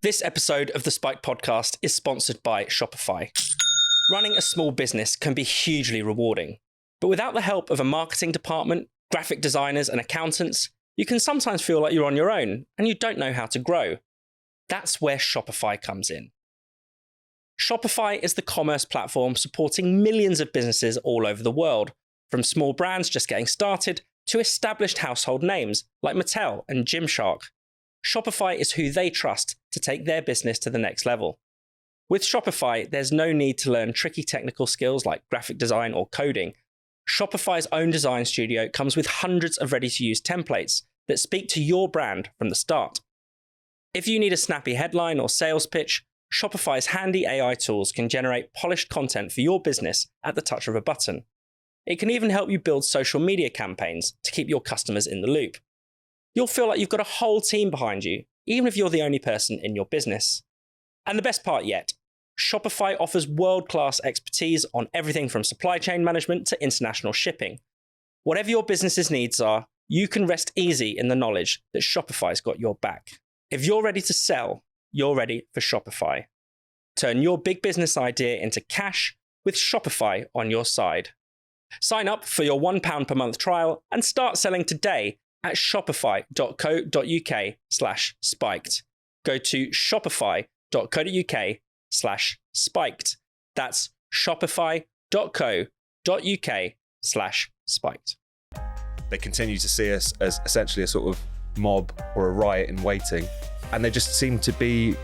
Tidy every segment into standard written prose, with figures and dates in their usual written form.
This episode of the Spike podcast is sponsored by Shopify. Running a small business can be hugely rewarding, but without the help of a marketing department, graphic designers and accountants, you can sometimes feel like you're on your own and you don't know how to grow. That's where Shopify comes in. Shopify is the commerce platform supporting millions of businesses all over the world, from small brands just getting started to established household names like Mattel and Gymshark. Shopify is who they trust to take their business to the next level. With Shopify, there's no need to learn tricky technical skills like graphic design or coding. Shopify's own design studio comes with hundreds of ready-to-use templates that speak to your brand from the start. If you need a snappy headline or sales pitch, Shopify's handy AI tools can generate polished content for your business at the touch of a button. It can even help you build social media campaigns to keep your customers in the loop. You'll feel like you've got a whole team behind you, even if you're the only person in your business. And the best part yet, Shopify offers world-class expertise on everything from supply chain management to international shipping. Whatever your business's needs are, you can rest easy in the knowledge that Shopify's got your back. If you're ready to sell, you're ready for Shopify. Turn your big business idea into cash with Shopify on your side. Sign up for your £1 per month trial and start selling today at shopify.co.uk/spiked. Go to shopify.co.uk/spiked. That's shopify.co.uk/spiked. They continue to see us as essentially a sort of mob or a riot in waiting, and they just seem to be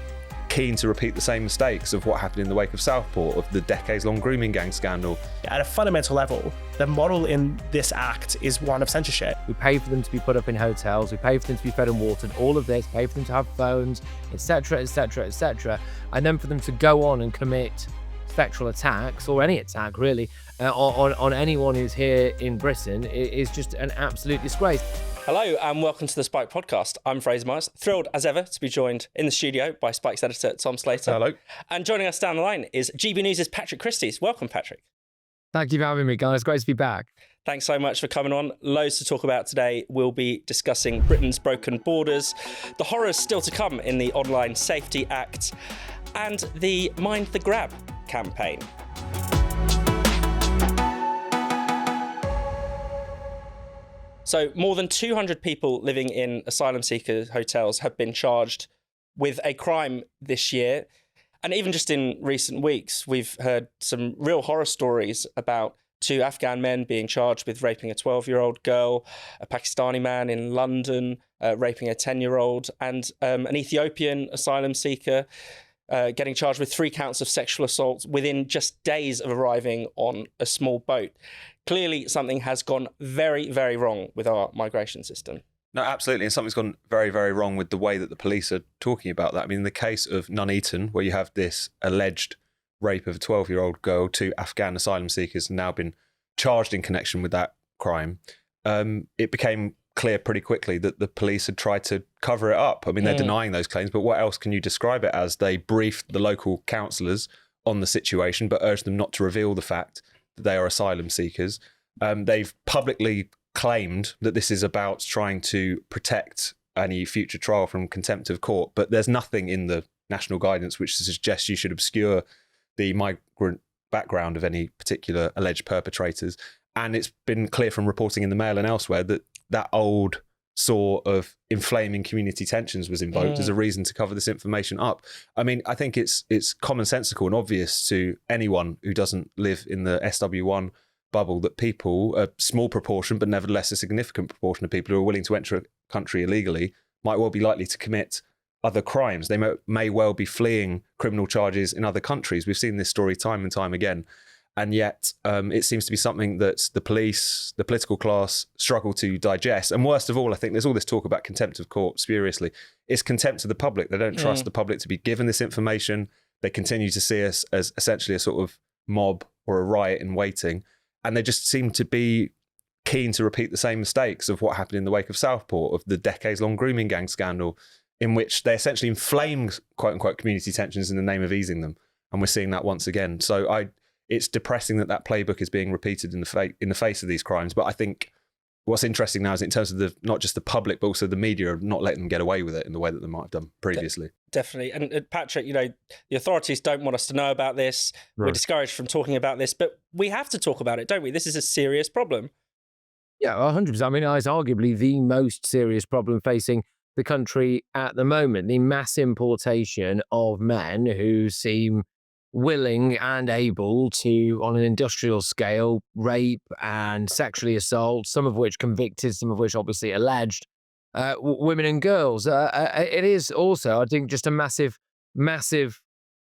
keen to repeat the same mistakes of what happened in the wake of Southport, of the decades-long grooming gang scandal. At a fundamental level, the model in this act is one of censorship. We pay for them to be put up in hotels, we pay for them to be fed and watered, all of this, pay for them to have phones, etc., etc., etc., and then for them to go on and commit spectral attacks, or any attack really, on anyone who's here in Britain is just an absolute disgrace. Hello and welcome to the Spike podcast. I'm Fraser Myers, thrilled as ever to be joined in the studio by Spike's editor Tom Slater. Hello. And joining us down the line is GB News' Patrick Christys. Welcome, Patrick. Thank you for having me, guys. Great to be back. Thanks so much for coming on. Loads to talk about today. We'll be discussing Britain's broken borders, the horrors still to come in the Online Safety Act, and the Mind the Grab campaign. So more than 200 people living in asylum seeker hotels have been charged with a crime this year. And even just in recent weeks, we've heard some real horror stories about 2 Afghan men being charged with raping a 12-year-old girl, a Pakistani man in London raping a 10-year-old, and an Ethiopian asylum seeker getting charged with 3 counts of sexual assault within just days of arriving on a small boat. Clearly, something has gone very, very wrong with our migration system. No, absolutely. And something's gone very, very wrong with the way that the police are talking about that. I mean, in the case of Nuneaton, where you have this alleged rape of a 12-year-old girl, 2 Afghan asylum seekers have now been charged in connection with that crime. It became clear pretty quickly that the police had tried to cover it up. I mean, they're denying those claims, but what else can you describe it as? They briefed the local councillors on the situation, but urged them not to reveal the fact that they are asylum seekers. They've publicly claimed that this is about trying to protect any future trial from contempt of court, but there's nothing in the national guidance which suggests you should obscure the migrant background of any particular alleged perpetrators. And it's been clear from reporting in the Mail and elsewhere that that old saw of inflaming community tensions was invoked as a reason to cover this information up. I mean, I think it's commonsensical and obvious to anyone who doesn't live in the SW1 bubble that people, a small proportion, but nevertheless a significant proportion of people who are willing to enter a country illegally might well be likely to commit other crimes. They may well be fleeing criminal charges in other countries. We've seen this story time and time again. And yet it seems to be something that the police, the political class struggle to digest. And worst of all, I think there's all this talk about contempt of court, spuriously. It's contempt of the public. They don't trust the public to be given this information. They continue to see us as essentially a sort of mob or a riot in waiting. And they just seem to be keen to repeat the same mistakes of what happened in the wake of Southport, of the decades-long grooming gang scandal, in which they essentially inflamed, quote-unquote, community tensions in the name of easing them. And we're seeing that once again. So it's depressing that playbook is being repeated in the face of these crimes. But I think what's interesting now is in terms of not just the public, but also the media not letting them get away with it in the way that they might have done previously. Definitely. And Patrick, the authorities don't want us to know about this. Right. We're discouraged from talking about this, but we have to talk about it, don't we? This is a serious problem. Yeah, 100%. I mean, it's arguably the most serious problem facing the country at the moment, the mass importation of men who seem willing and able to, on an industrial scale, rape and sexually assault, some of which convicted, some of which obviously alleged, women and girls. It is also, I think, just a massive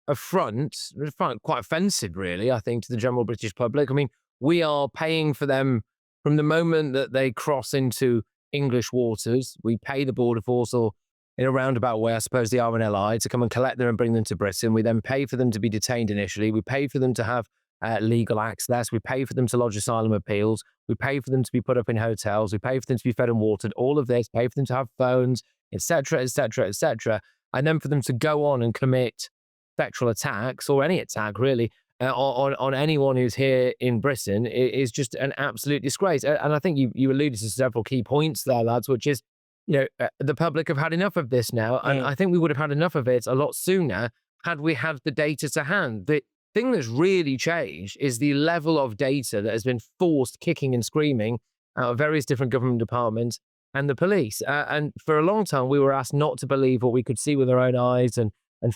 affront, quite offensive, really, I think, to the general British public. I mean, we are paying for them from the moment that they cross into English waters. We pay the border force, or in a roundabout way, I suppose, the RNLI, to come and collect them and bring them to Britain. We then pay for them to be detained initially. We pay for them to have legal access. We pay for them to lodge asylum appeals. We pay for them to be put up in hotels. We pay for them to be fed and watered. All of this, pay for them to have phones, etc., etc., etc. And then for them to go on and commit sexual attacks, or any attack, really, on anyone who's here in Britain is just an absolute disgrace. And I think you alluded to several key points there, lads, which is, the public have had enough of this now. And I think we would have had enough of it a lot sooner had we had the data to hand. The thing that's really changed is the level of data that has been forced kicking and screaming out of various different government departments and the police. And for a long time, we were asked not to believe what we could see with our own eyes and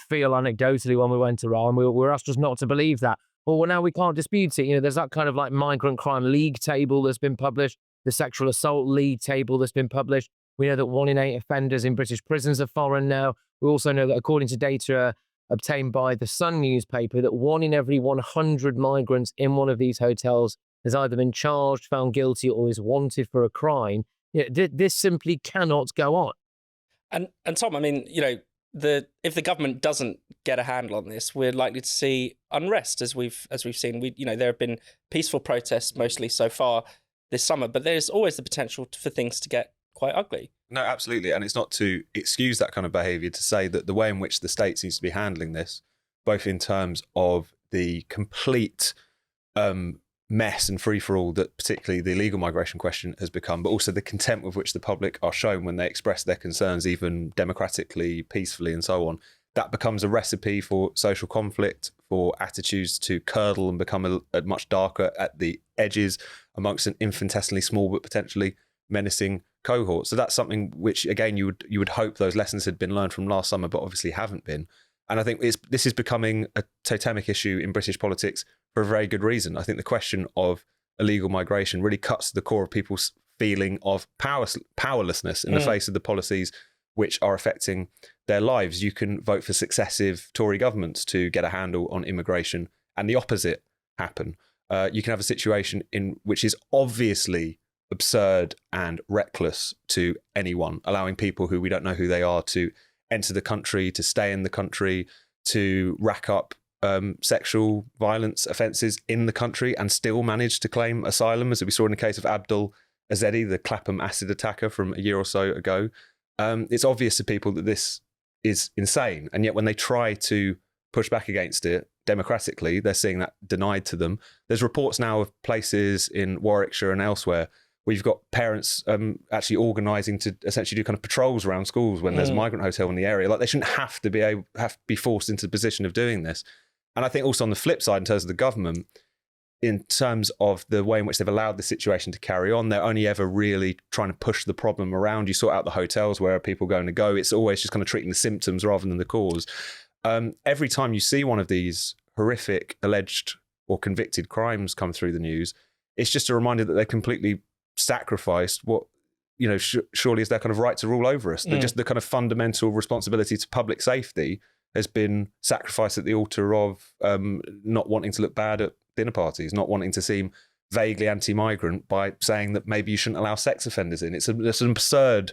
feel anecdotally when we went around. We were asked just not to believe that. Well, now we can't dispute it. There's that kind of like migrant crime league table that's been published, the sexual assault league table that's been published. We know that 1 in 8 offenders in British prisons are foreign now. We also know that according to data obtained by the Sun newspaper, that 1 in every 100 migrants in one of these hotels has either been charged, found guilty, or is wanted for a crime. This simply cannot go on. And Tom, I mean, if the government doesn't get a handle on this, we're likely to see unrest, as we've seen. There have been peaceful protests mostly so far this summer, but there's always the potential for things to get quite ugly. No, absolutely. And it's not to excuse that kind of behaviour to say that the way in which the state seems to be handling this, both in terms of the complete mess and free-for-all that particularly the illegal migration question has become, but also the contempt with which the public are shown when they express their concerns, even democratically, peacefully, and so on, that becomes a recipe for social conflict, for attitudes to curdle and become a much darker at the edges amongst an infinitesimally small but potentially menacing cohort. So that's something which, again, you would hope those lessons had been learned from last summer, but obviously haven't been. And I think this is becoming a totemic issue in British politics for a very good reason. I think the question of illegal migration really cuts to the core of people's feeling of powerlessness in the face of the policies which are affecting their lives. You can vote for successive Tory governments to get a handle on immigration and the opposite happen. You can have a situation in which is obviously absurd and reckless to anyone, allowing people who we don't know who they are to enter the country, to stay in the country, to rack up sexual violence offences in the country and still manage to claim asylum, as we saw in the case of Abdul Azedi, the Clapham acid attacker from a year or so ago. It's obvious to people that this is insane. And yet when they try to push back against it democratically, they're seeing that denied to them. There's reports now of places in Warwickshire and elsewhere where you've got parents actually organising to essentially do kind of patrols around schools when there's a migrant hotel in the area. Like, they shouldn't have to be forced into the position of doing this. And I think also on the flip side, in terms of the government, in terms of the way in which they've allowed the situation to carry on, they're only ever really trying to push the problem around. You sort out the hotels, where are people going to go? It's always just kind of treating the symptoms rather than the cause. Every time you see one of these horrific alleged or convicted crimes come through the news, it's just a reminder that they completely sacrificed what, surely is their kind of right to rule over us. Just the kind of fundamental responsibility to public safety has been sacrificed at the altar of not wanting to look bad at dinner parties, not wanting to seem vaguely anti-migrant by saying that maybe you shouldn't allow sex offenders in. It's an absurd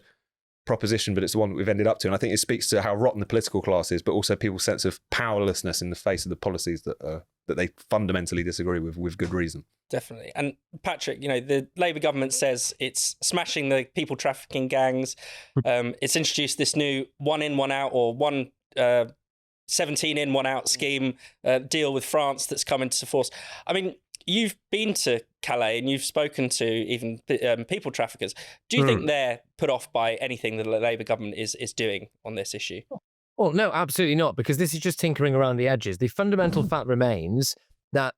proposition, but it's the one that we've ended up to. And I think it speaks to how rotten the political class is, but also people's sense of powerlessness in the face of the policies that they fundamentally disagree with good reason. Definitely. And Patrick, the Labour government says it's smashing the people trafficking gangs. It's introduced this new 1 in, 1 out, or 17 in, 1 out scheme deal with France that's come into force. I mean, you've been to Calais and you've spoken to even people traffickers. Do you think they're put off by anything that the Labour government is doing on this issue? Well, no, absolutely not, because this is just tinkering around the edges. The fundamental fact remains that,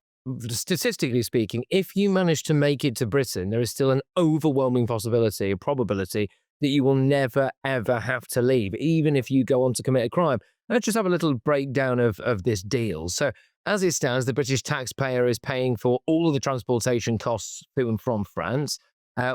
statistically speaking, if you manage to make it to Britain, there is still an overwhelming possibility, a probability, that you will never, ever have to leave, even if you go on to commit a crime. Let's just have a little breakdown of this deal. So, as it stands, the British taxpayer is paying for all of the transportation costs to and from France.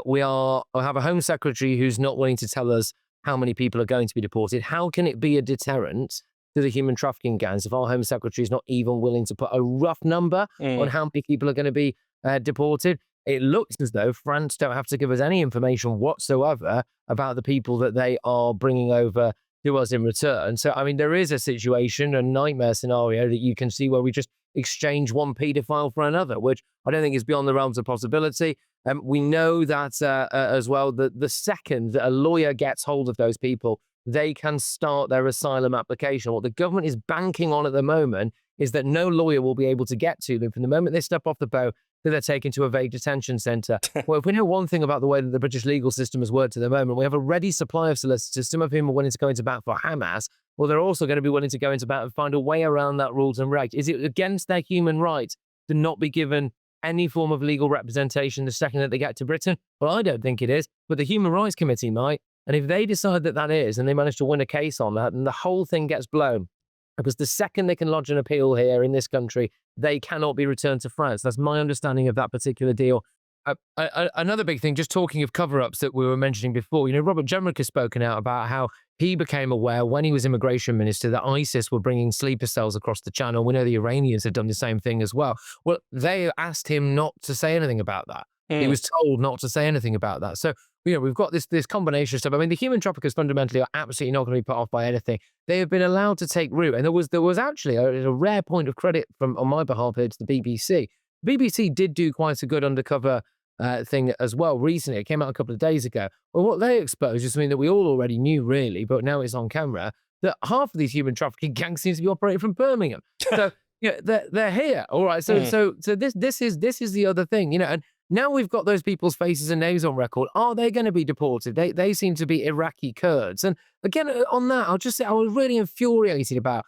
We have a Home Secretary who's not willing to tell us how many people are going to be deported. How can it be a deterrent to the human trafficking gangs if our Home Secretary is not even willing to put a rough number on how many people are going to be deported? It looks as though France don't have to give us any information whatsoever about the people that they are bringing over to us in return. So, I mean, there is a situation, a nightmare scenario that you can see where we just exchange one paedophile for another, which I don't think is beyond the realms of possibility. We know that as well, that the second that a lawyer gets hold of those people, they can start their asylum application. What the government is banking on at the moment is that no lawyer will be able to get to them from the moment they step off the boat that they're taken to a vague detention centre. Well, if we know one thing about the way that the British legal system has worked at the moment, we have a ready supply of solicitors, some of whom are willing to go into bat for Hamas. Well, they're also going to be willing to go into bat and find a way around that rules and reg. Is it against their human right to not be given any form of legal representation the second that they get to Britain? Well, I don't think it is, but the Human Rights Committee might. And if they decide that that is, and they manage to win a case on that, then the whole thing gets blown. Because the second they can lodge an appeal here in this country, they cannot be returned to France. That's my understanding of that particular deal. Another big thing, just talking of cover-ups that we were mentioning before, Robert Jenrick has spoken out about how he became aware when he was immigration minister that ISIS were bringing sleeper cells across the channel. We know the Iranians had done the same thing as well. Well, they asked him not to say anything about that. He was told not to say anything about that. So, we've got this combination of stuff. I mean, the human traffickers fundamentally are absolutely not going to be put off by anything. They have been allowed to take root. And there was actually a rare point of credit on my behalf here to the BBC. The BBC did do quite a good undercover thing as well recently. It came out a couple of days ago. Well, what they exposed is something that we all already knew, really, but now it's on camera, that half of these human trafficking gangs seems to be operating from Birmingham. So, they're here. All right. So this is the other thing, and now we've got those people's faces and names on record. Are they going to be deported? They seem to be Iraqi Kurds. And again, on that, I'll just say I was really infuriated about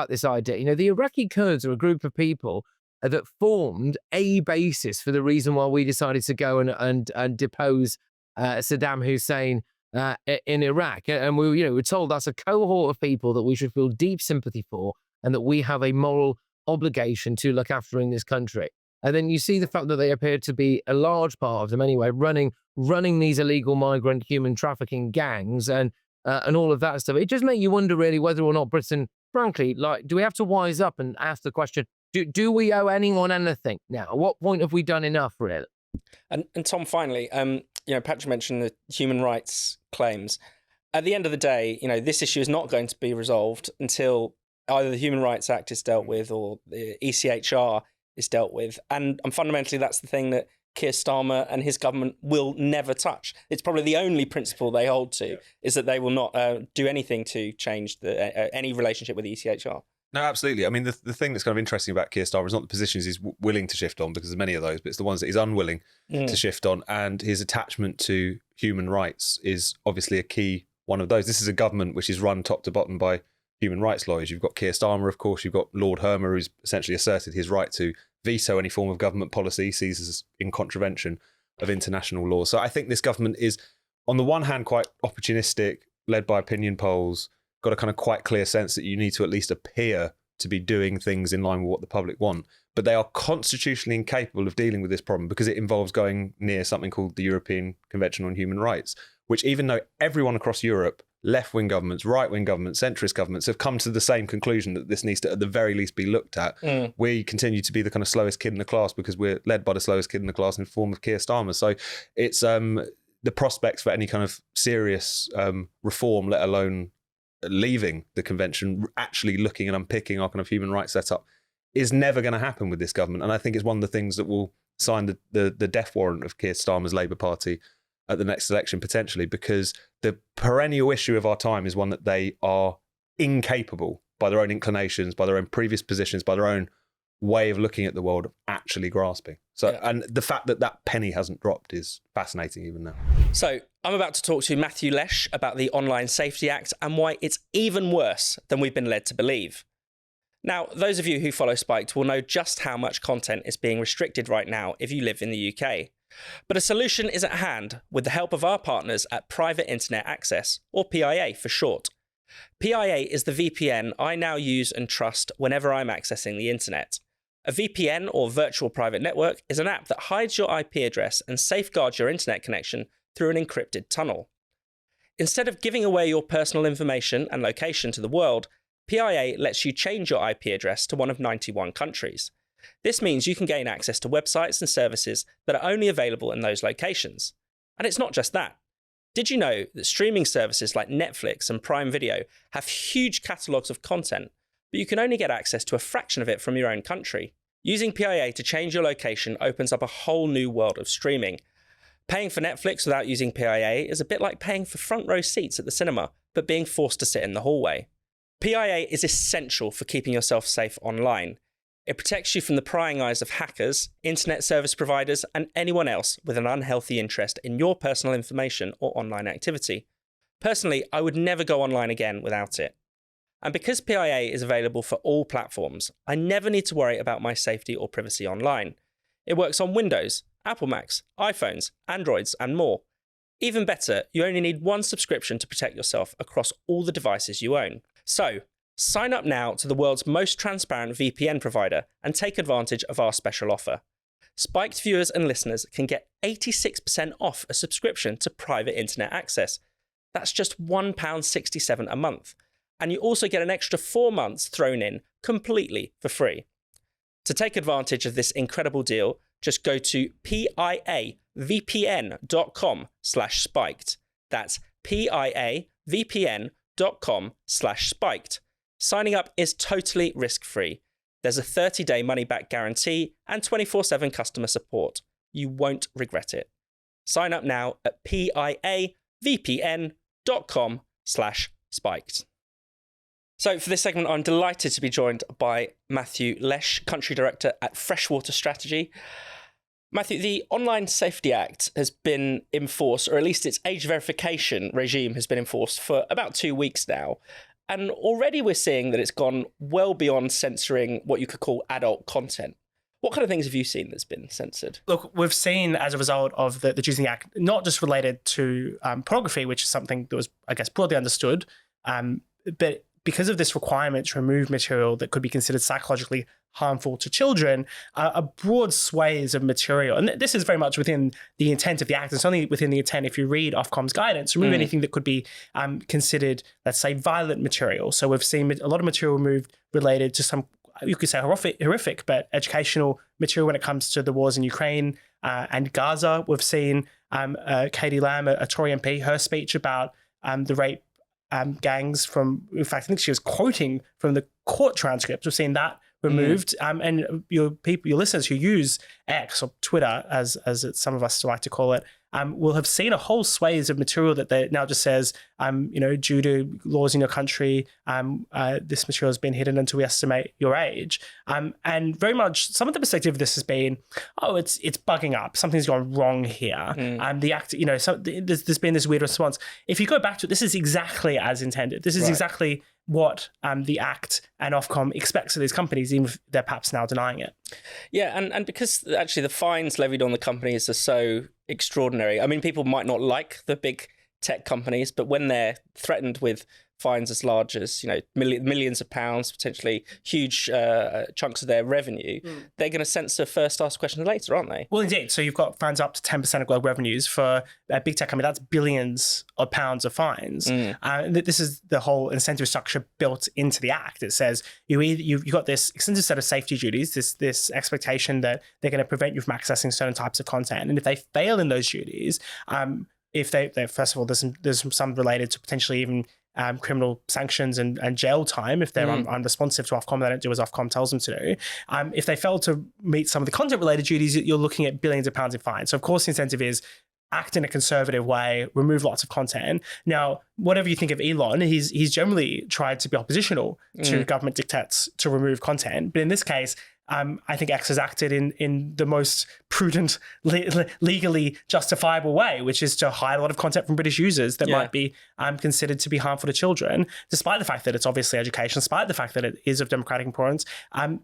this idea. The Iraqi Kurds are a group of people that formed a basis for the reason why we decided to go and depose Saddam Hussein in Iraq. And we were told that's a cohort of people that we should feel deep sympathy for and that we have a moral obligation to look after in this country. And then you see the fact that they appear to be a large part of them anyway, running these illegal migrant human trafficking gangs and all of that stuff. It just makes you wonder really whether or not Britain, frankly, do we have to wise up and ask the question, do we owe anyone anything now? At what point have we done enough, really? And Tom, finally, Patrick mentioned the human rights claims. At the end of the day, this issue is not going to be resolved until either the Human Rights Act is dealt with or the ECHR is dealt with. And fundamentally, that's the thing that Keir Starmer and his government will never touch. It's probably the only principle they hold to, is that they will not do anything to change any relationship with the ECHR. No, absolutely. I mean, the thing that's kind of interesting about Keir Starmer is not the positions he's willing to shift on, because there's many of those, but it's the ones that he's unwilling to shift on. And his attachment to human rights is obviously a key one of those. This is a government which is run top to bottom by human rights lawyers. You've got Keir Starmer, of course. You've got Lord Hermer, who's essentially asserted his right to veto any form of government policy he sees as in contravention of international law. So I think this government is, on the one hand, quite opportunistic, led by opinion polls, got a kind of quite clear sense that you need to at least appear to be doing things in line with what the public want. But they are constitutionally incapable of dealing with this problem because it involves going near something called the European Convention on Human Rights, which, even though everyone across Europe, left-wing governments, right-wing governments, centrist governments, have come to the same conclusion that this needs to, at the very least, be looked at. We continue to be the kind of slowest kid in the class because we're led by the slowest kid in the class in the form of Keir Starmer. So it's the prospects for any kind of serious reform, let alone leaving the convention, actually looking and unpicking our kind of human rights setup, is never going to happen with this government. And I think it's one of the things that will sign the death warrant of Keir Starmer's Labour Party at the next election, potentially, because the perennial issue of our time is one that they are incapable, by their own inclinations, by their own previous positions, by their own way of looking at the world of actually grasping. So, and the fact that that penny hasn't dropped is fascinating even now. So I'm about to talk to Matthew Lesh about the Online Safety Act and why it's even worse than we've been led to believe. Now, those of you who follow Spiked will know just how much content is being restricted right now if you live in the UK. But a solution is at hand with the help of our partners at Private Internet Access, or PIA for short. PIA is the VPN I now use and trust whenever I'm accessing the internet. A VPN, or virtual private network, is an app that hides your IP address and safeguards your internet connection through an encrypted tunnel. Instead of giving away your personal information and location to the world, PIA lets you change your IP address to one of 91 countries. This means you can gain access to websites and services that are only available in those locations. And it's not just that. Did you know that streaming services like Netflix and Prime Video have huge catalogues of content, but you can only get access to a fraction of it from your own country? Using PIA to change your location opens up a whole new world of streaming. Paying for Netflix without using PIA is a bit like paying for front row seats at the cinema, but being forced to sit in the hallway. PIA is essential for keeping yourself safe online. It protects you from the prying eyes of hackers, internet service providers, and anyone else with an unhealthy interest in your personal information or online activity. Personally, I would never go online again without it. And because PIA is available for all platforms, I never need to worry about my safety or privacy online. It works on Windows, Apple Macs, iPhones, Androids, and more. Even better, you only need one subscription to protect yourself across all the devices you own. So, sign up now to the world's most transparent VPN provider and take advantage of our special offer. Spiked viewers and listeners can get 86% off a subscription to Private Internet Access. That's just £1.67 a month. And you also get an extra 4 months thrown in completely for free. To take advantage of this incredible deal, just go to piavpn.com/spiked. That's piavpn.com/spiked. Signing up is totally risk-free. There's a 30-day money-back guarantee and 24/7 customer support. You won't regret it. Sign up now at piavpn.com/spiked. So for this segment, I'm delighted to be joined by Matthew Lesh, Country Director at Freshwater Strategy. Matthew, the Online Safety Act has been enforced, or at least its age verification regime has been enforced for about 2 weeks now. And already we're seeing that it's gone well beyond censoring what you could call adult content. What kind of things have you seen that's been censored? Look, we've seen as a result of the Choosing Act, not just related to pornography, which is something that was, I guess, broadly understood, but because of this requirement to remove material that could be considered psychologically harmful to children, a broad swathes of material. And this is very much within the intent of the Act. It's only within the intent, if you read Ofcom's guidance, remove anything that could be considered, let's say, violent material. So we've seen a lot of material removed related to some, you could say horrific, but educational material when it comes to the wars in Ukraine and Gaza. We've seen Katie Lamb, a Tory MP, her speech about the rape gangs from, in fact, I think she was quoting from the court transcripts. We've seen that removed. And your listeners who use X or Twitter, as some of us still like to call it, will have seen a whole swathes of material that they now just says, due to laws in your country, this material has been hidden until we estimate your age. And very much some of the perspective of this has been, it's bugging up. Something's gone wrong here. The Act, there's been this weird response. If you go back to it, this is exactly as intended. This is exactly what the Act and Ofcom expects of these companies, even if they're perhaps now denying it. Yeah, and because actually the fines levied on the companies are so extraordinary. I mean, people might not like the big tech companies, but when they're threatened with fines as large as millions of pounds, potentially huge chunks of their revenue, they're going to censor first asked questions later, aren't they? Well, indeed. So you've got fines up to 10% of global revenues for big tech. I mean, that's billions of pounds of fines. This is the whole incentive structure built into the Act. It says you've got this extensive set of safety duties, this expectation that they're going to prevent you from accessing certain types of content, and if they fail in those duties, if they first of all, there's some related to potentially even criminal sanctions and jail time if they're unresponsive to Ofcom, they don't do as Ofcom tells them to do. If they fail to meet some of the content-related duties, you're looking at billions of pounds in fines. So of course the incentive is act in a conservative way, remove lots of content. Now, whatever you think of Elon, he's generally tried to be oppositional to government diktats to remove content. But in this case, I think X has acted in the most prudent, legally justifiable way, which is to hide a lot of content from British users that might be considered to be harmful to children, despite the fact that it's obviously education, despite the fact that it is of democratic importance,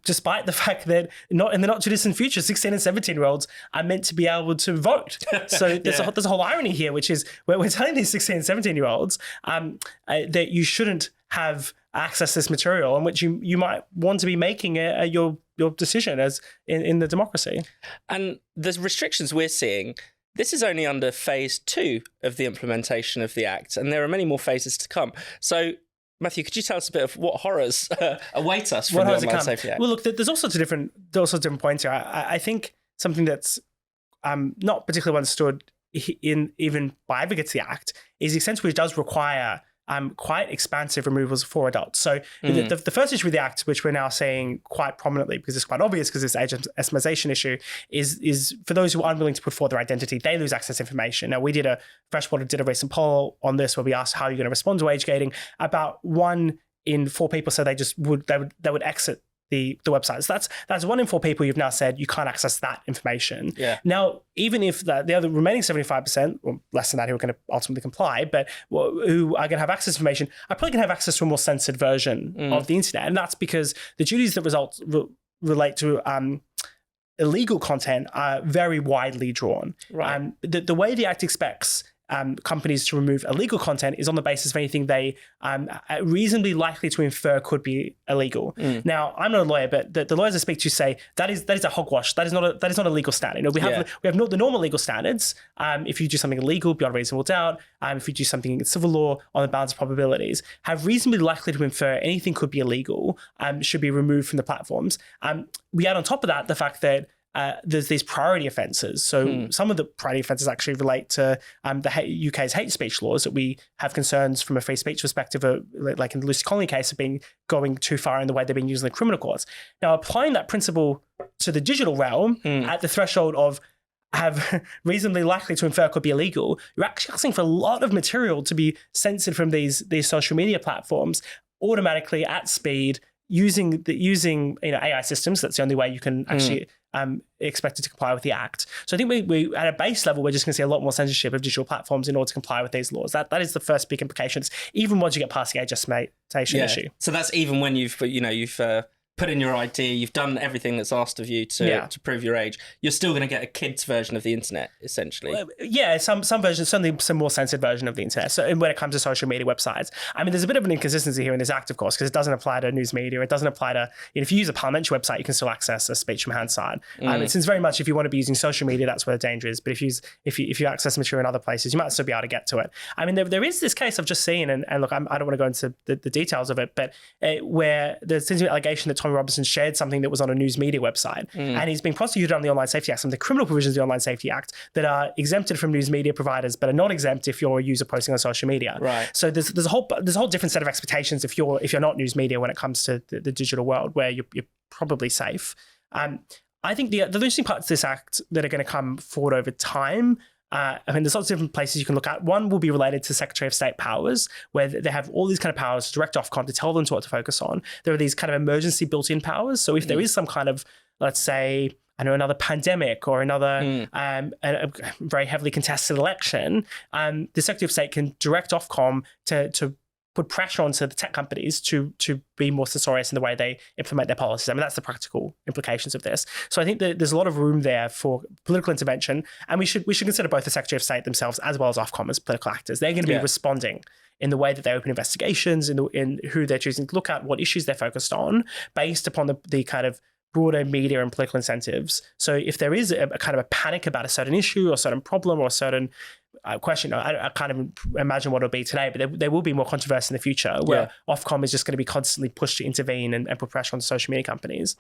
despite the fact that in the not too distant future, 16 and 17-year-olds are meant to be able to vote. So there's a whole irony here, which is we're telling these 16 and 17-year-olds that you shouldn't have access to this material, in which you might want to be making your decision as in the democracy. And the restrictions we're seeing, this is only under phase 2 of the implementation of the Act, and there are many more phases to come. So, Matthew, could you tell us a bit of what horrors await us from the Online Safety Act? Well, look, there's all sorts of different points here. I think something that's not particularly understood even by advocates of the Act is the extent to which it does require quite expansive removals for adults. So the first issue with the Act, which we're now seeing quite prominently because it's quite obvious because this age estimation issue, is for those who are unwilling to put forward their identity, they lose access to information. Now, Freshwater did a recent poll on this where we asked how you're going to respond to age gating. About 1 in 4 people said they would exit the website. So that's 1 in 4 people you've now said you can't access that information. Yeah. Now, even if the other remaining 75%, or less than that, who are going to ultimately comply, but who are going to have access to information, are probably going to have access to a more censored version of the internet. And that's because the duties that relate to illegal content are very widely drawn. Right. The way the Act expects companies to remove illegal content is on the basis of anything they reasonably likely to infer could be illegal. Now, I'm not a lawyer, but the lawyers I speak to say that is a hogwash. That is not a legal standard. We have not the normal legal standards. If you do something illegal beyond reasonable doubt, if you do something in civil law on the balance of probabilities, have reasonably likely to infer anything could be illegal, should be removed from the platforms. We add on top of that the fact that there's these priority offences. So some of the priority offences actually relate to the UK's hate speech laws that we have concerns from a free speech perspective, like in the Lucy Conley case, of being going too far in the way they've been used in the criminal courts. Now, applying that principle to the digital realm at the threshold of have reasonably likely to infer could be illegal, you're actually asking for a lot of material to be censored from these social media platforms automatically at speed using AI systems. That's the only way you can actually expect it to comply with the Act. So I think we at a base level, we're just going to see a lot more censorship of digital platforms in order to comply with these laws. That is the first big implications, even once you get past the age estimation issue. So that's even when you've put in your ID, you've done everything that's asked of you to prove your age, you're still going to get a kid's version of the internet, essentially. Some versions, certainly some more censored version of the internet. So when it comes to social media websites, I mean, there's a bit of an inconsistency here in this Act, of course, because it doesn't apply to news media. It doesn't apply to, if you use a parliamentary website, you can still access a speech from Hansard. It seems very much if you want to be using social media, that's where the danger is. But if you access material in other places, you might still be able to get to it. I mean, there is this case I've just seen, and look, I don't want to go into the details of it, but where there seems to be an allegation that Tommy Robinson shared something that was on a news media website, and he's being prosecuted under the Online Safety Act, some of the criminal provisions of the Online Safety Act that are exempted from news media providers, but are not exempt if you're a user posting on social media. Right. So there's a whole different set of expectations if you're not news media when it comes to the digital world, where you're probably safe. I think the interesting parts of this Act that are going to come forward over time. I mean, there's lots of different places you can look at. One will be related to Secretary of State powers, where they have all these kind of powers to direct Ofcom to tell them what to focus on. There are these kind of emergency built-in powers. So if there is some kind of, let's say, another pandemic or another a very heavily contested election, the Secretary of State can direct Ofcom to put pressure onto the tech companies to be more censorious in the way they implement their policies. I mean, that's the practical implications of this. So I think that there's a lot of room there for political intervention, and we should consider both the Secretary of State themselves as well as Ofcom as political actors. They're going to be responding in the way that they open investigations, in who they're choosing to look at, what issues they're focused on, based upon the kind of broader media and political incentives. So if there is a kind of a panic about a certain issue or a certain problem or a certain question, I can't even imagine what it'll be today, but there will be more controversy in the future where Ofcom is just going to be constantly pushed to intervene and put pressure on social media companies.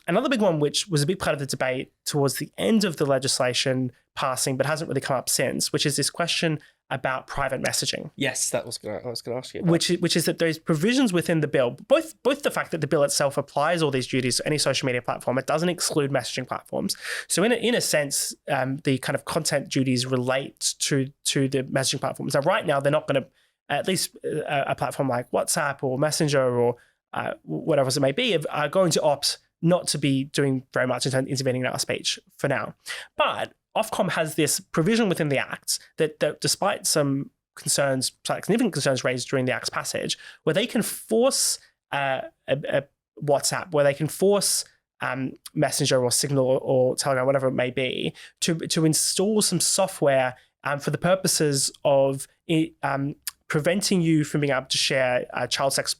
Another big one, which was a big part of the debate towards the end of the legislation passing, but hasn't really come up since, which is this question about private messaging. Yes, I was going to ask you about. Which is that there's provisions within the bill, both the fact that the bill itself applies all these duties to any social media platform, it doesn't exclude messaging platforms. So in a sense, the kind of content duties relate to the messaging platforms. Now, right now, they're not going to, at least a platform like WhatsApp or Messenger or whatever it may be, are going to opt not to be doing very much in terms of intervening in our speech for now. But Ofcom has this provision within the Act that despite some concerns, significant concerns raised during the Act's passage, where they can force a WhatsApp, where they can force Messenger or Signal or Telegram, whatever it may be, to install some software for the purposes of preventing you from being able to share child sex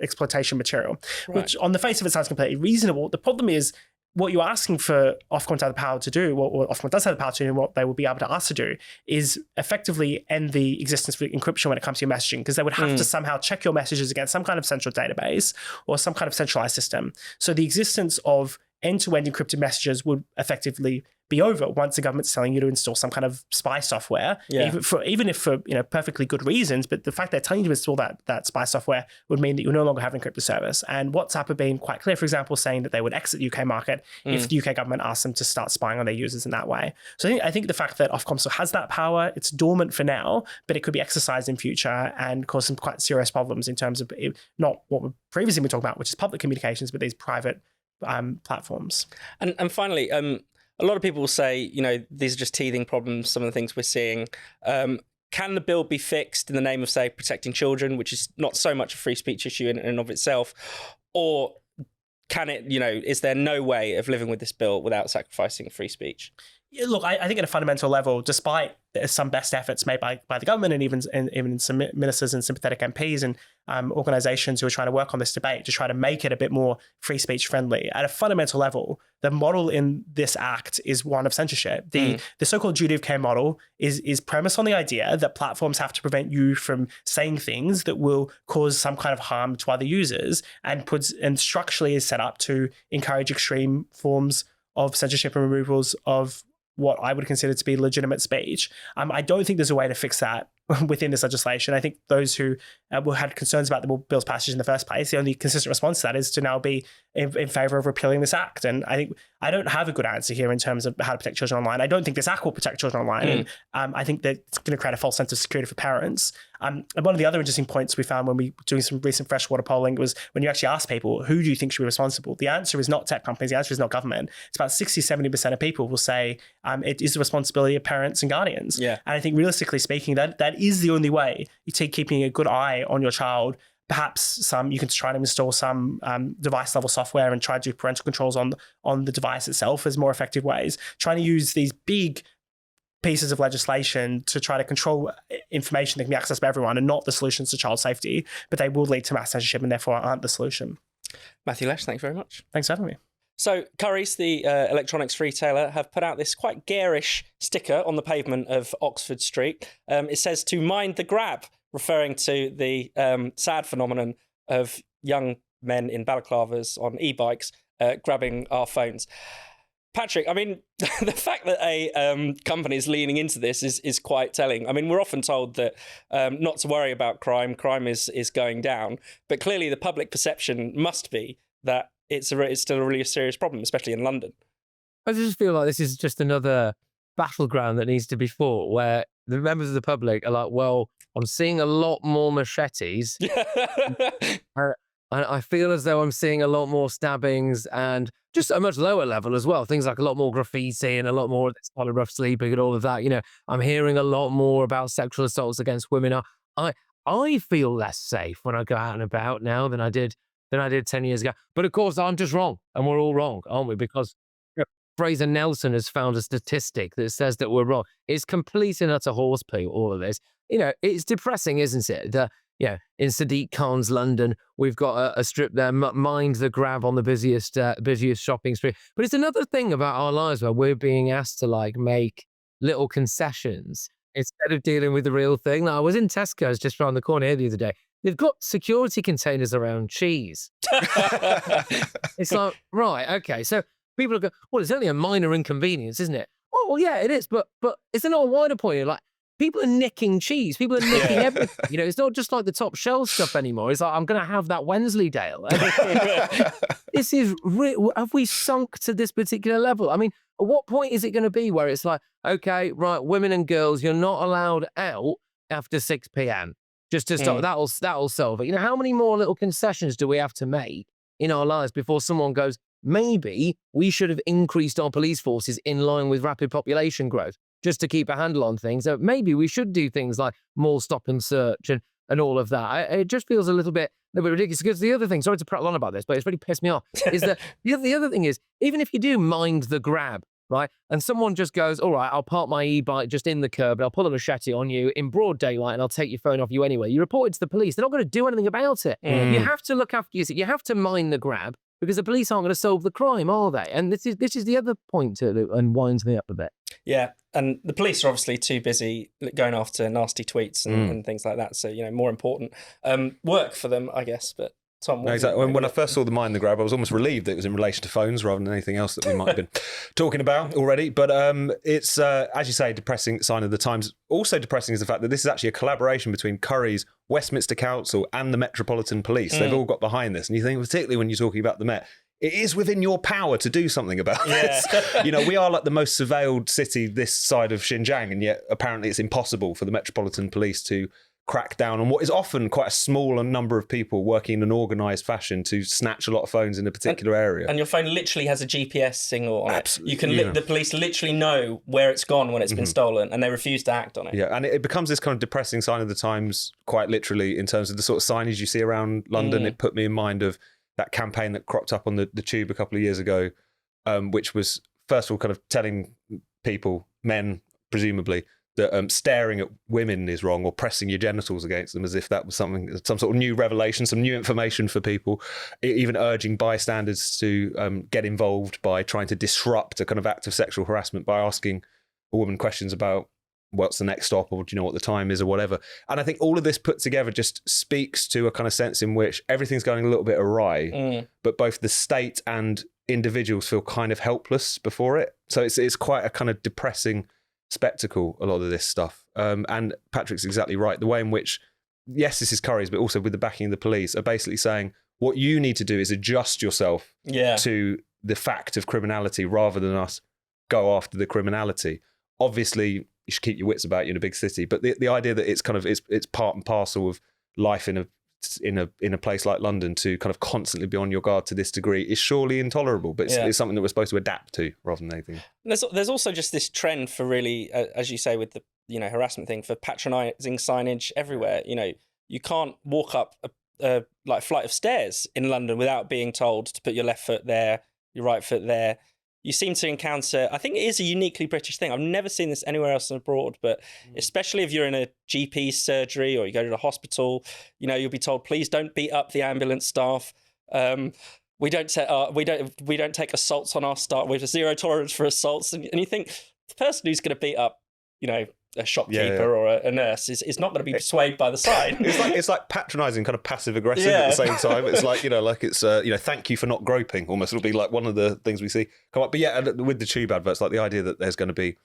exploitation material, which on the face of it sounds completely reasonable. The problem is what you're asking for Ofcom to have the power to do, what Ofcom does have the power to do, and what they will be able to ask to do is effectively end the existence of encryption when it comes to your messaging, because they would have to somehow check your messages against some kind of central database or some kind of centralized system. So the existence of end-to-end encrypted messages would effectively be over once the government's telling you to install some kind of spy software, even if for perfectly good reasons. But the fact they're telling you to install that spy software would mean that you no longer have an encrypted service. And WhatsApp have been quite clear, for example, saying that they would exit the UK market if the UK government asked them to start spying on their users in that way. So I think the fact that Ofcom still has that power, it's dormant for now, but it could be exercised in future and cause some quite serious problems in terms of not what we've previously been talking about, which is public communications, but these private platforms. And finally, a lot of people will say, these are just teething problems, some of the things we're seeing. Can the bill be fixed in the name of, say, protecting children, which is not so much a free speech issue in and of itself? Or can it, is there no way of living with this bill without sacrificing free speech? Yeah, look, I think at a fundamental level, despite some best efforts made by the government and even some ministers and sympathetic MPs and organisations who are trying to work on this debate to try to make it a bit more free speech friendly, at a fundamental level, the model in this act is one of censorship. The so-called duty of care model is premised on the idea that platforms have to prevent you from saying things that will cause some kind of harm to other users, and structurally is set up to encourage extreme forms of censorship and removals of what I would consider to be legitimate speech. I don't think there's a way to fix that within this legislation. I think those who had concerns about the bill's passage in the first place, the only consistent response to that is to now be in favour of repealing this act. And I think I don't have a good answer here in terms of how to protect children online. I don't think this act will protect children online. And I think that it's going to create a false sense of security for parents. And one of the other interesting points we found when we were doing some recent freshwater polling was when you actually ask people, who do you think should be responsible? The answer is not tech companies. The answer is not government. It's about 60-70% of people will say it is the responsibility of parents and guardians. Yeah. And I think realistically speaking, that is the only way you take keeping a good eye on your child. Perhaps you can try to install some device level software and try to do parental controls on the device itself as more effective ways. Trying to use these big pieces of legislation to try to control information that can be accessed by everyone and not the solutions to child safety, but they will lead to mass censorship and therefore aren't the solution. Matthew Lesh, thank you very much. Thanks for having me. So Currys, the electronics retailer, have put out this quite garish sticker on the pavement of Oxford Street. It says to mind the grab, referring to the sad phenomenon of young men in balaclavas on e-bikes grabbing our phones. Patrick, I mean, the fact that a company is leaning into this is quite telling. I mean, we're often told that not to worry about crime is going down, but clearly the public perception must be that it's still a really serious problem, especially in London. I just feel like this is just another battleground that needs to be fought, where the members of the public are like, well, I'm seeing a lot more machetes. I feel as though I'm seeing a lot more stabbings and just a much lower level as well. Things like a lot more graffiti and a lot more rough sleeping and all of that. I'm hearing a lot more about sexual assaults against women. I feel less safe when I go out and about now than I did 10 years ago. But of course, I'm just wrong. And we're all wrong, aren't we? Because Fraser Nelson has found a statistic that says that we're wrong. It's complete and utter horse poo, all of this. It's depressing, isn't it? In Sadiq Khan's London, we've got a strip there, mind the grab on the busiest shopping street. But it's another thing about our lives where we're being asked to make little concessions instead of dealing with the real thing. I was in Tesco's just around the corner here the other day. They've got security containers around cheese. It's like, right, okay. So people are going, well, it's only a minor inconvenience, isn't it? Oh, well, yeah, it is. But is there not a wider point? People are nicking cheese. People are nicking everything. It's not just like the top shelf stuff anymore. It's like, I'm going to have that Wensleydale. This is have we sunk to this particular level? I mean, at what point is it going to be where it's like, okay, right, women and girls, you're not allowed out after 6 p.m. just to stop. That'll solve it. How many more little concessions do we have to make in our lives before someone goes, maybe we should have increased our police forces in line with rapid population growth just to keep a handle on things. So maybe we should do things like more stop and search and all of that. It just feels a little bit ridiculous. Because the other thing, sorry to prattle on about this, but it's really pissed me off, is that the other thing is, even if you do mind the grab, right, and someone just goes, all right, I'll park my e-bike just in the curb and I'll pull a machete on you in broad daylight and I'll take your phone off you anyway. You report it to the police. They're not going to do anything about it. You have to look after yourself. You have to mind the grab because the police aren't going to solve the crime, are they? And this is the other point that winds me up a bit. Yeah, and the police are obviously too busy going after nasty tweets and things like that. So, more important work for them, I guess. But Tom, no, exactly. When I first saw the mind the grab, I was almost relieved that it was in relation to phones rather than anything else that we might have been talking about already. But it's, as you say, a depressing sign of the times. Also depressing is the fact that this is actually a collaboration between Curry's Westminster Council and the Metropolitan Police. They've all got behind this. And you think, particularly when you're talking about the Met, it is within your power to do something about this. We are like the most surveilled city this side of Xinjiang, and yet apparently it's impossible for the Metropolitan Police to crack down on what is often quite a small number of people working in an organised fashion to snatch a lot of phones in a particular area. And your phone literally has a GPS signal on Absolutely, it. You can the police literally know where it's gone when it's been stolen, and they refuse to act on it. Yeah, and it becomes this kind of depressing sign of the times, quite literally, in terms of the sort of signage you see around London. It put me in mind of that campaign that cropped up on the tube a couple of years ago, which was, first of all, kind of telling people, men presumably, that staring at women is wrong, or pressing your genitals against them as if that was some sort of new revelation, some new information for people, even urging bystanders to get involved by trying to disrupt a kind of act of sexual harassment by asking a woman questions about what's the next stop, or do you know what the time is, or whatever. And I think all of this put together just speaks to a kind of sense in which everything's going a little bit awry, but both the state and individuals feel kind of helpless before it. So it's quite a kind of depressing spectacle, a lot of this stuff. And Patrick's exactly right. The way in which, yes, this is Curry's, but also with the backing of the police, are basically saying what you need to do is adjust yourself to the fact of criminality rather than us go after the criminality. Obviously, you should keep your wits about you in a big city, but the idea that it's kind of it's part and parcel of life in a place like London to kind of constantly be on your guard to this degree is surely intolerable. But it's something that we're supposed to adapt to rather than anything. There's also just this trend for really, as you say, with the harassment thing, for patronising signage everywhere. You can't walk up a flight of stairs in London without being told to put your left foot there, your right foot there. You seem to encounter, I think it is a uniquely British thing. I've never seen this anywhere else abroad, but especially if you're in a GP surgery or you go to the hospital, you'll be told, please don't beat up the ambulance staff. We don't take assaults on our staff. We have zero tolerance for assaults. And you think the person who's going to beat up, a shopkeeper or a nurse is not going to be persuaded by the sign. It's like patronising, kind of passive aggressive at the same time. It's like it's thank you for not groping. Almost, it'll be like one of the things we see come up. But yeah, with the tube adverts, like the idea that there's going to be,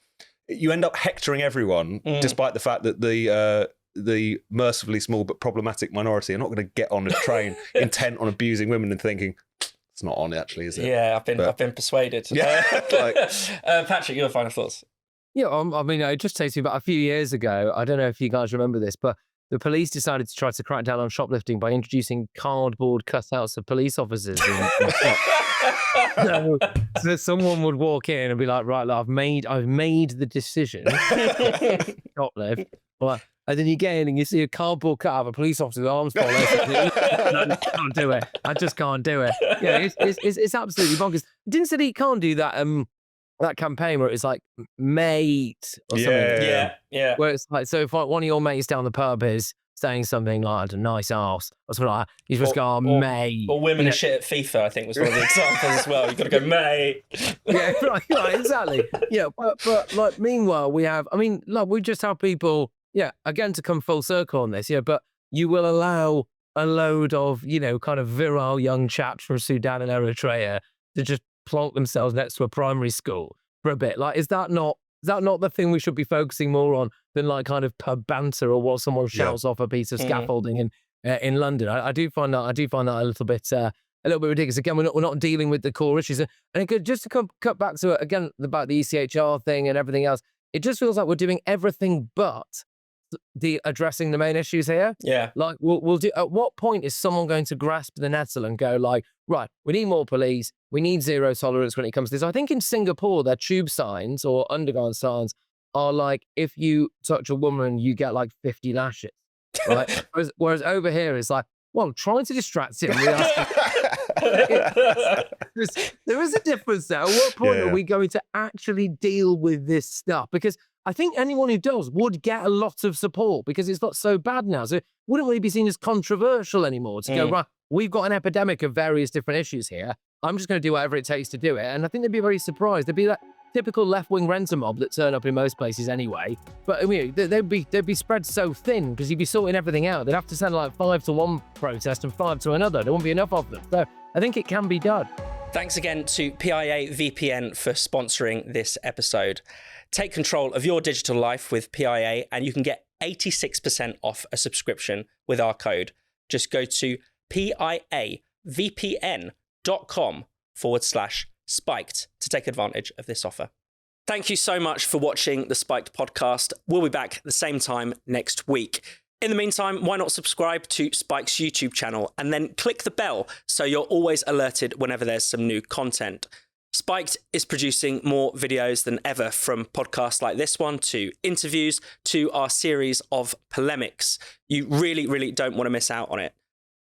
you end up hectoring everyone, despite the fact that the mercifully small but problematic minority are not going to get on a train intent on abusing women and thinking, it's not on actually, is it? Yeah, I've been persuaded. Yeah, Patrick, your final thoughts? Yeah, I mean, it just takes me back a few years ago. I don't know if you guys remember this, but the police decided to try to crack down on shoplifting by introducing cardboard cutouts of police officers. So someone would walk in and be like, "Right, look, I've made the decision, shoplift." And then you get in and you see a cardboard cutout of a police officer's arms fall out. No, I can't do it. I just can't do it. Yeah, it's absolutely bonkers. Didn't say he can't do that. That campaign where it's like mate or something. Yeah. Where it's like, so if one of your mates down the pub is saying something like a nice arse or something like that, you just go, mate. Or women are shit at FIFA, I think was one of the examples as well. You've got to go, mate. Yeah, right, exactly. Yeah, but like meanwhile we just have people, again, to come full circle on this, but you will allow a load of, kind of virile young chaps from Sudan and Eritrea to just plonk themselves next to a primary school for a bit. Like, is that not the thing we should be focusing more on than like kind of pub banter or what someone shouts off a piece of scaffolding in London? I do find that a little bit ridiculous. Again, we're not dealing with the core issues, and it could just to cut back to it again about the ECHR thing and everything else. It just feels like we're doing everything but addressing the main issues here. Yeah. Like we'll do. At what point is someone going to grasp the nettle and go like, right, we need more police. We need zero tolerance when it comes to this. I think in Singapore, their tube signs or underground signs are like, if you touch a woman, you get like 50 lashes, right? whereas over here, it's like, well, trying to distract him. There is a difference there. At what point are we going to actually deal with this stuff? Because I think anyone who does would get a lot of support because it's not so bad now. So it wouldn't really be seen as controversial anymore to go, right, we've got an epidemic of various different issues here. I'm just going to do whatever it takes to do it. And I think they'd be very surprised. They'd be that typical left-wing renter mob that turn up in most places anyway. But I mean, they'd be spread so thin because you'd be sorting everything out. They'd have to send like 5 to one protest and 5 to another. There won't be enough of them. So I think it can be done. Thanks again to PIA VPN for sponsoring this episode. Take control of your digital life with PIA and you can get 86% off a subscription with our code. Just go to piavpn.com/spiked to take advantage of this offer. Thank you so much for watching the Spiked podcast. We'll be back at the same time next week. In the meantime, why not subscribe to Spike's YouTube channel and then click the bell so you're always alerted whenever there's some new content. Spiked is producing more videos than ever, from podcasts like this one to interviews to our series of polemics. You really, really don't want to miss out on it.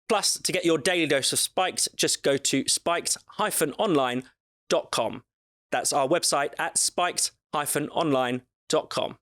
Plus, to get your daily dose of Spiked, just go to spiked-online.com. That's our website at spiked-online.com.